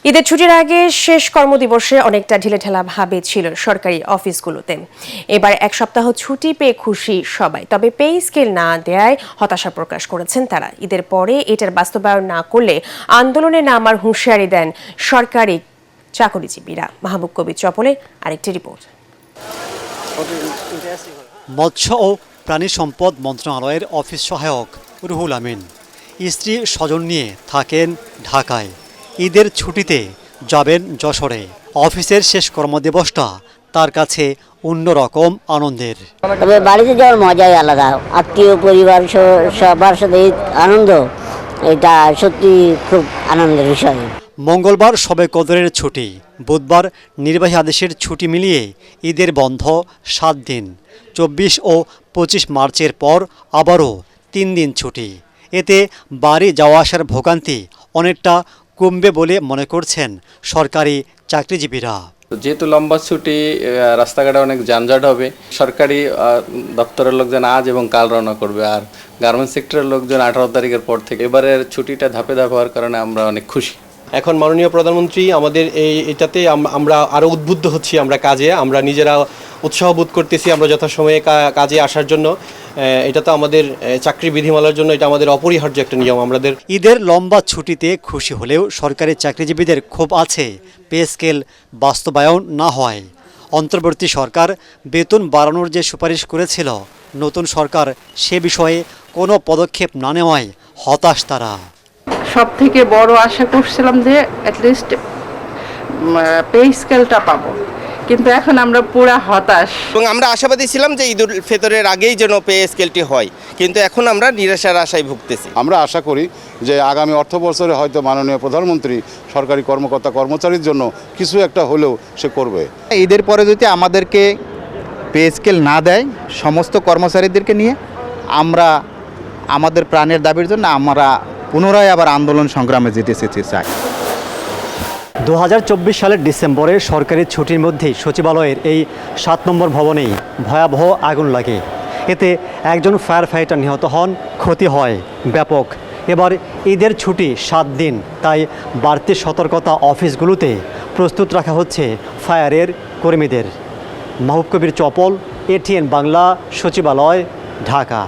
ঈদের ছুটির আগে শেষ কর্মদিবসে অনেকটা ঢিলেঢালা ভাবে ছিল সরকারি অফিসগুলোতে। এবার এক সপ্তাহ ছুটি পেয়ে খুশি সবাই, তবে পে স্কেল না দেয়ায় হতাশা প্রকাশ করেছেন তারা। ঈদের পরে এটার বাস্তবায়ন না করলে আন্দোলনে নামার হুঁশিয়ারি দেন সরকারি চাকরিজীবীরা। মাহবুব কবির চপলের আরেকটি রিপোর্ট। মৎস্য ও প্রাণী সম্পদ মন্ত্রণালয়ের অফিস সহায়ক রুহুল আমিন স্ত্রী স্বজন নিয়ে থাকেন ঢাকায়। ঈদের ছুটিতে যাবেন যশোরে। অফিসের শেষ কর্মদিবসটা তার কাছে অন্যরকম আনন্দের। তবে বাড়িতে যাওয়ার মজাই আলাদা, আত্মীয় পরিবার সবার সাথে আনন্দ, এটা সত্যি খুব আনন্দের বিষয়। মঙ্গলবার শবে কদরের ছুটি, বুধবার নির্বাহী আদেশের ছুটি মিলিয়ে ঈদের বন্ধ 7 দিন। 24 ও 25 মার্চের পর আবারও 3 দিন ছুটি। এতে বাড়ি যাওয়া আসার ভোগান্তি অনেকটা কমবে বলে মনে করছেন সরকারি চাকরিজীবীরা। যেহেতু লম্বা ছুটি, রাস্তাঘাটে অনেক যানজট হবে। সরকারি দপ্তরের লোকজন আজ এবং কাল রওনা করবে, আর গার্মেন্টস সেক্টরের লোকজন 18 তারিখের পর থেকে। এবারের ছুটিটা ধাপে ধাপে হওয়ার কারণে আমরা অনেক খুশি। এখন মাননীয় প্রধানমন্ত্রী আমাদের এটাতে আমরা আরও উদ্বুদ্ধ হচ্ছি, আমরা কাজে আমরা নিজেরা উৎসাহ বোধ করতেছি আমরা যথাসময়ে কাজে আসার জন্য। এটা তো আমাদের চাকরি বিধিমালার জন্য এটা আমাদের অপরিহার্য একটা নিয়ম। আমাদের ঈদের লম্বা ছুটিতে খুশি হলেও সরকারি চাকরিজীবীদের ক্ষোভ আছে পে স্কেল বাস্তবায়ন না হয়। অন্তর্বর্তী সরকার বেতন বাড়ানোর যে সুপারিশ করেছিল, নতুন সরকার সে বিষয়ে কোনো পদক্ষেপ না নেওয়ায় হতাশ তারা। সব থেকে বড় আশা করছিলাম যে অ্যাটলিস্ট পে স্কেলটা পাবো, কিন্তু এখন আমরা পুরা হতাশ। এবং আমরা আশাবাদী ছিলাম যে ঈদুল ফিতরের আগেই যেন পে স্কেলটি হয়, কিন্তু এখন আমরা নিরাশার আশায় ভুগতেছি। আমরা আশা করি যে আগামী অর্থ বছরে হয়তো মাননীয় প্রধানমন্ত্রী সরকারি কর্মকর্তা কর্মচারীর জন্য কিছু একটা হলেও সে করবে। ঈদের পরে যদি আমাদেরকে পে স্কেল না দেয়, সমস্ত কর্মচারীদেরকে নিয়ে আমরা আমাদের প্রাণের দাবির জন্য আমরা পুনরায় আবার আন্দোলন সংগ্রামে যেতে চাই। 2024 সালের ডিসেম্বরে সরকারি ছুটির মধ্যেই সচিবালয়ের এই 7 নম্বর ভবনেই ভয়াবহ আগুন লাগে। এতে একজন ফায়ার ফাইটার নিহত হন, ক্ষতি হয় ব্যাপক। এবার ঈদের ছুটি 7 দিন, তাই বাড়তি সতর্কতা অফিসগুলোতে প্রস্তুত রাখা হচ্ছে ফায়ারের কর্মীদের। মাহবুব কবির চপল, ATN বাংলা, সচিবালয়, ঢাকা।